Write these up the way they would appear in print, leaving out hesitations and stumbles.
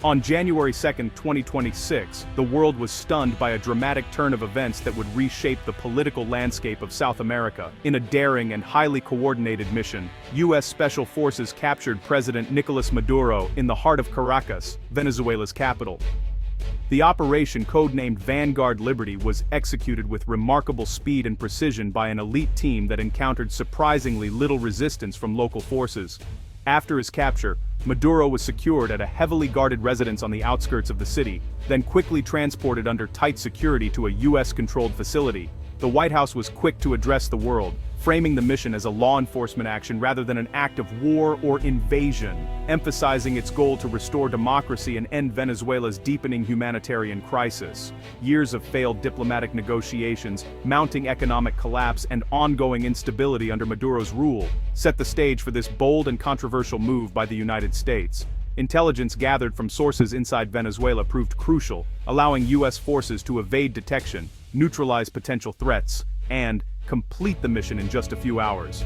On January 2, 2026, the world was stunned by a dramatic turn of events that would reshape the political landscape of South America. In a daring and highly coordinated mission, U.S. Special Forces captured President Nicolas Maduro in the heart of Caracas, Venezuela's capital. The operation, codenamed Vanguard Liberty, was executed with remarkable speed and precision by an elite team that encountered surprisingly little resistance from local forces. After his capture, Maduro was secured at a heavily guarded residence on the outskirts of the city, then quickly transported under tight security to a U.S.-controlled facility. The White House was quick to address the world, framing the mission as a law enforcement action rather than an act of war or invasion, emphasizing its goal to restore democracy and end Venezuela's deepening humanitarian crisis. Years of failed diplomatic negotiations, mounting economic collapse, and ongoing instability under Maduro's rule set the stage for this bold and controversial move by the United States. Intelligence gathered from sources inside Venezuela proved crucial, allowing U.S. forces to evade detection, neutralize potential threats, and complete the mission in just a few hours.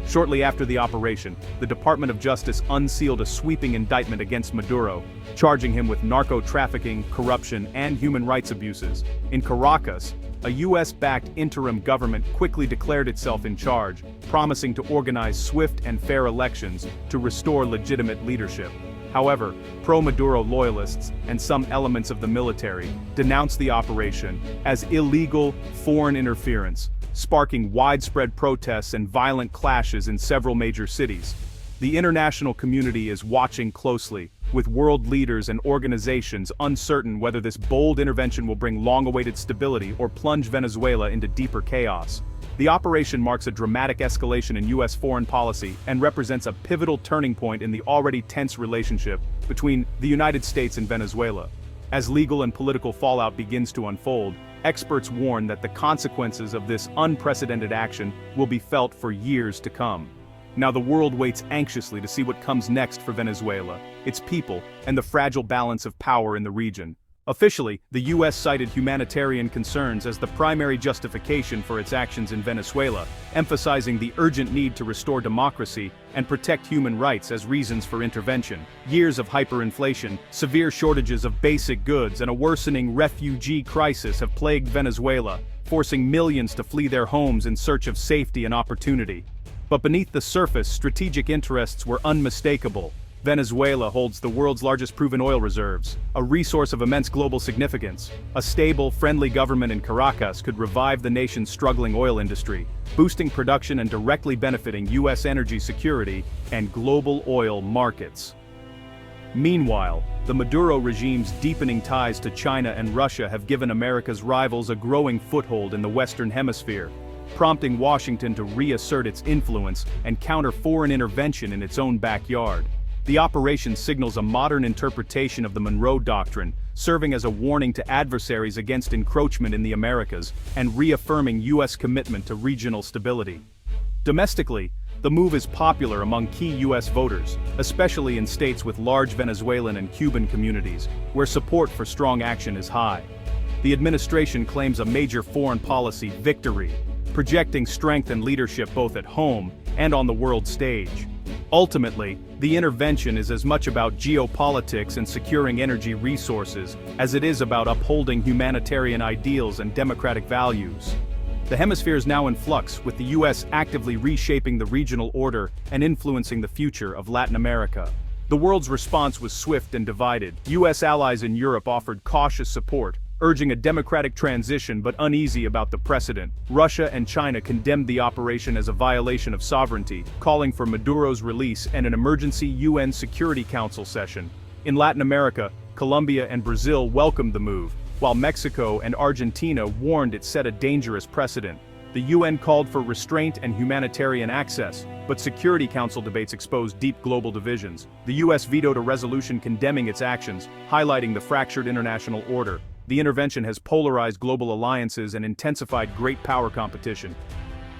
Shortly after the operation, the Department of Justice unsealed a sweeping indictment against Maduro, charging him with narco-trafficking, corruption, and human rights abuses. In Caracas, a U.S.-backed interim government quickly declared itself in charge, promising to organize swift and fair elections to restore legitimate leadership. However, pro-Maduro loyalists and some elements of the military denounced the operation as illegal foreign interference, sparking widespread protests and violent clashes in several major cities. The international community is watching closely, with world leaders and organizations uncertain whether this bold intervention will bring long-awaited stability or plunge Venezuela into deeper chaos. The operation marks a dramatic escalation in U.S. foreign policy and represents a pivotal turning point in the already tense relationship between the United States and Venezuela. As legal and political fallout begins to unfold, experts warn that the consequences of this unprecedented action will be felt for years to come. Now the world waits anxiously to see what comes next for Venezuela, its people, and the fragile balance of power in the region. Officially, the U.S. cited humanitarian concerns as the primary justification for its actions in Venezuela, emphasizing the urgent need to restore democracy and protect human rights as reasons for intervention. Years of hyperinflation, severe shortages of basic goods, and a worsening refugee crisis have plagued Venezuela, forcing millions to flee their homes in search of safety and opportunity. But beneath the surface, strategic interests were unmistakable. Venezuela holds the world's largest proven oil reserves, a resource of immense global significance. A stable, friendly government in Caracas could revive the nation's struggling oil industry, boosting production and directly benefiting U.S. energy security and global oil markets. Meanwhile, the Maduro regime's deepening ties to China and Russia have given America's rivals a growing foothold in the Western Hemisphere, prompting Washington to reassert its influence and counter foreign intervention in its own backyard. The operation signals a modern interpretation of the Monroe Doctrine, serving as a warning to adversaries against encroachment in the Americas and reaffirming U.S. commitment to regional stability. Domestically, the move is popular among key U.S. voters, especially in states with large Venezuelan and Cuban communities, where support for strong action is high. The administration claims a major foreign policy victory, projecting strength and leadership both at home and on the world stage. Ultimately, the intervention is as much about geopolitics and securing energy resources as it is about upholding humanitarian ideals and democratic values. The hemisphere is now in flux, with the U.S. actively reshaping the regional order and influencing the future of Latin America. The world's response was swift and divided. U.S. allies in Europe offered cautious support, urging a democratic transition but uneasy about the precedent. Russia and China condemned the operation as a violation of sovereignty, calling for Maduro's release and an emergency UN Security Council session. In Latin America, Colombia and Brazil welcomed the move, while Mexico and Argentina warned it set a dangerous precedent. The UN called for restraint and humanitarian access, but Security Council debates exposed deep global divisions. The US vetoed a resolution condemning its actions, highlighting the fractured international order. The intervention has polarized global alliances and intensified great power competition.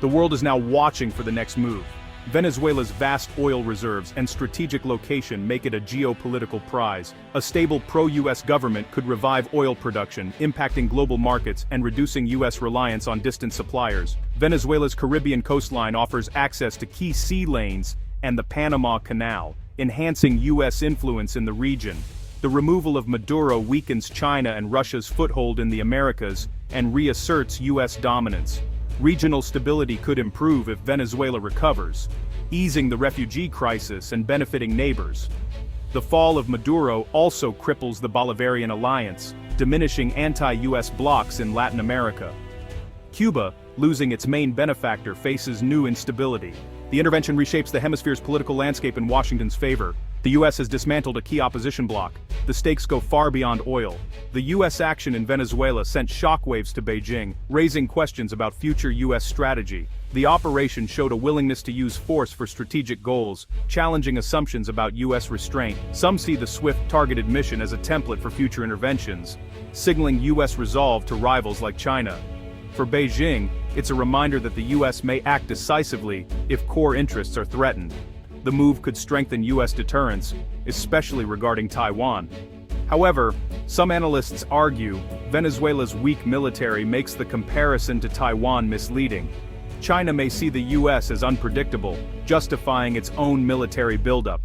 The world is now watching for the next move. Venezuela's vast oil reserves and strategic location make it a geopolitical prize. A stable pro-US government could revive oil production, impacting global markets and reducing US reliance on distant suppliers. Venezuela's Caribbean coastline offers access to key sea lanes and the Panama Canal, enhancing US influence in the region. The removal of Maduro weakens China and Russia's foothold in the Americas and reasserts U.S. dominance. Regional stability could improve if Venezuela recovers, easing the refugee crisis and benefiting neighbors. The fall of Maduro also cripples the Bolivarian alliance, diminishing anti-U.S. blocs in Latin America. Cuba, losing its main benefactor, faces new instability. The intervention reshapes the hemisphere's political landscape in Washington's favor. The U.S. has dismantled a key opposition bloc. The stakes go far beyond oil. The U.S. action in Venezuela sent shockwaves to Beijing, raising questions about future U.S. strategy. The operation showed a willingness to use force for strategic goals, challenging assumptions about U.S. restraint. Some see the swift, targeted mission as a template for future interventions, signaling U.S. resolve to rivals like China. For Beijing, it's a reminder that the U.S. may act decisively if core interests are threatened. The move could strengthen U.S. deterrence, especially regarding Taiwan. However, some analysts argue Venezuela's weak military makes the comparison to Taiwan misleading. China may see the U.S. as unpredictable, justifying its own military buildup.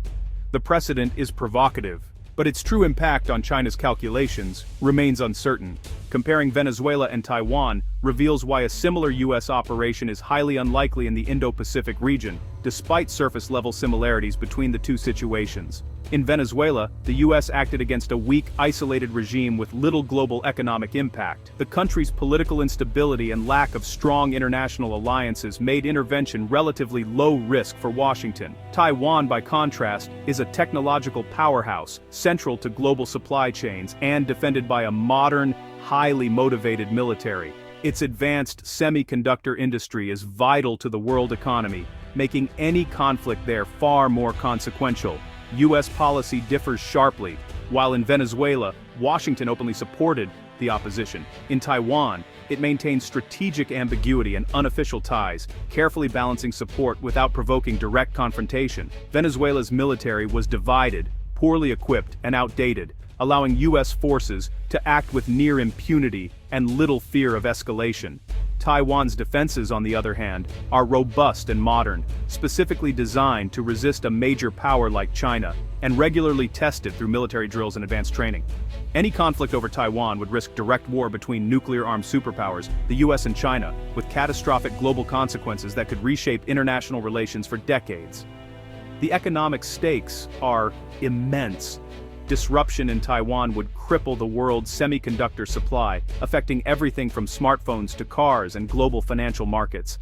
The precedent is provocative, but its true impact on China's calculations remains uncertain. Comparing Venezuela and Taiwan reveals why a similar U.S. operation is highly unlikely in the Indo-Pacific region, despite surface-level similarities between the two situations. In Venezuela, the U.S. acted against a weak, isolated regime with little global economic impact. The country's political instability and lack of strong international alliances made intervention relatively low risk for Washington. Taiwan, by contrast, is a technological powerhouse, central to global supply chains, and defended by a modern, highly motivated military. Its advanced semiconductor industry is vital to the world economy, making any conflict there far more consequential. U.S. policy differs sharply. While in Venezuela, Washington openly supported the opposition. In Taiwan, it maintains strategic ambiguity and unofficial ties, carefully balancing support without provoking direct confrontation. Venezuela's military was divided, poorly equipped, and outdated, allowing U.S. forces to act with near impunity and little fear of escalation. Taiwan's defenses, on the other hand, are robust and modern, specifically designed to resist a major power like China, and regularly tested through military drills and advanced training. Any conflict over Taiwan would risk direct war between nuclear-armed superpowers, the US and China, with catastrophic global consequences that could reshape international relations for decades. The economic stakes are immense. Disruption in Taiwan would cripple the world's semiconductor supply, affecting everything from smartphones to cars and global financial markets.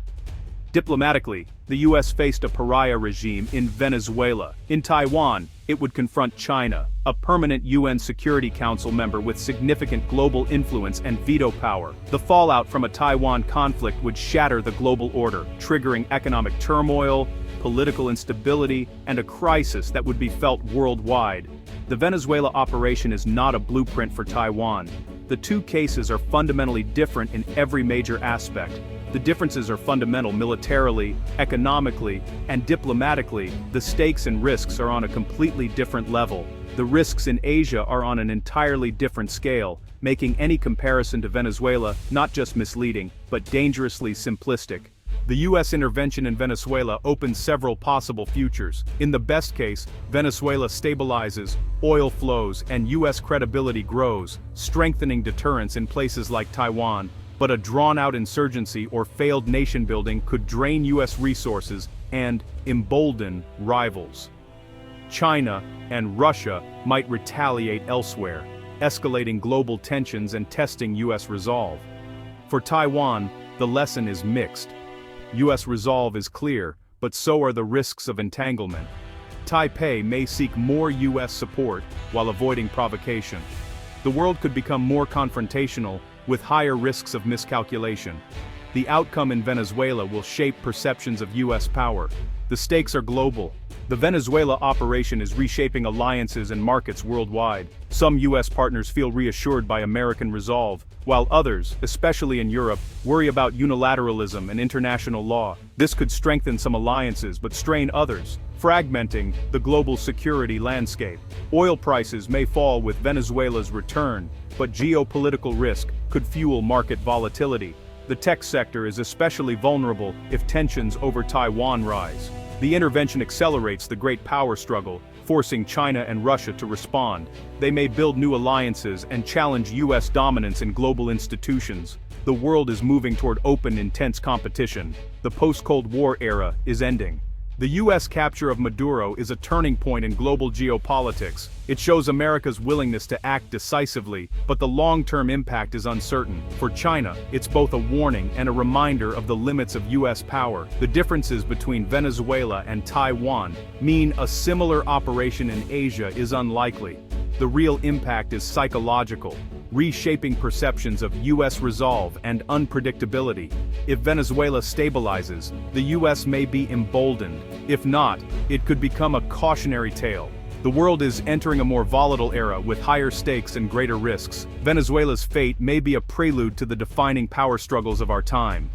Diplomatically, the US faced a pariah regime in Venezuela. In Taiwan, it would confront China, a permanent UN Security Council member with significant global influence and veto power. The fallout from a Taiwan conflict would shatter the global order, triggering economic turmoil, political instability, and a crisis that would be felt worldwide. The Venezuela operation is not a blueprint for Taiwan. The two cases are fundamentally different in every major aspect. The differences are fundamental militarily, economically, and diplomatically. The stakes and risks are on a completely different level. The risks in Asia are on an entirely different scale, making any comparison to Venezuela not just misleading, but dangerously simplistic. The U.S. intervention in Venezuela opens several possible futures. In the best case, Venezuela stabilizes, oil flows, and U.S. credibility grows, strengthening deterrence in places like Taiwan. But a drawn-out insurgency or failed nation-building could drain U.S. resources and embolden rivals. China and Russia might retaliate elsewhere, escalating global tensions and testing U.S. resolve. For Taiwan, the lesson is mixed. U.S. resolve is clear, but so are the risks of entanglement. Taipei may seek more U.S. support while avoiding provocation. The world could become more confrontational, with higher risks of miscalculation. The outcome in Venezuela will shape perceptions of U.S. power. The stakes are global. The Venezuela operation is reshaping alliances and markets worldwide. Some U.S. partners feel reassured by American resolve, while others, especially in Europe, worry about unilateralism and international law. This could strengthen some alliances but strain others, fragmenting the global security landscape. Oil prices may fall with Venezuela's return, but geopolitical risk could fuel market volatility. The tech sector is especially vulnerable if tensions over Taiwan rise. The intervention accelerates the great power struggle, forcing China and Russia to respond. They may build new alliances and challenge US dominance in global institutions. The world is moving toward open, intense competition. The post-Cold War era is ending. The US capture of Maduro is a turning point in global geopolitics. It shows America's willingness to act decisively, but the long-term impact is uncertain. For China, it's both a warning and a reminder of the limits of US power. The differences between Venezuela and Taiwan mean a similar operation in Asia is unlikely. The real impact is psychological, reshaping perceptions of US resolve and unpredictability. If Venezuela stabilizes, the US may be emboldened. If not, it could become a cautionary tale. The world is entering a more volatile era with higher stakes and greater risks. Venezuela's fate may be a prelude to the defining power struggles of our time.